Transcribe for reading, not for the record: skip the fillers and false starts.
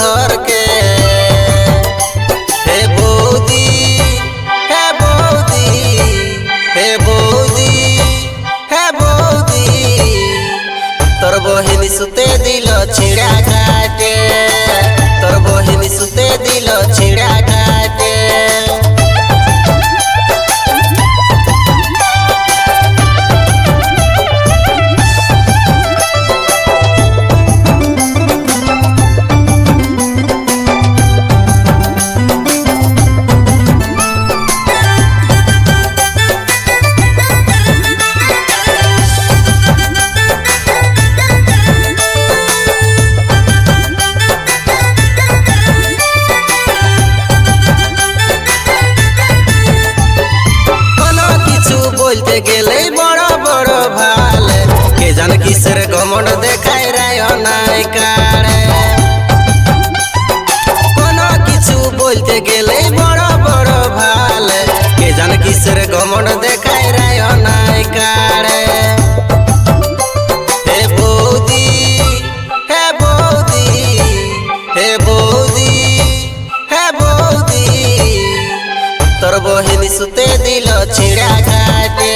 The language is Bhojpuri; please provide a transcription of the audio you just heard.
घर के। हे बौदी हे बौदी हे बौदी हे बौदी तोर बहिनी सुते दिल छिड़ा काटे, तोर बहिनी सुते दिल छिड़ा काटे। बोलते गेले बड़ बड़ भाल के जान किसर घमंड देखाय राय नाय कारे। कोनो किछु बोलते गेले बड़ बड़ भाल के जान किसर घमंड देखाय राय नाय कारे। हे बौदी हे बौदी हे बौदी हे बौदी तोर बहिनी सुते दिल छिड़ा काटे।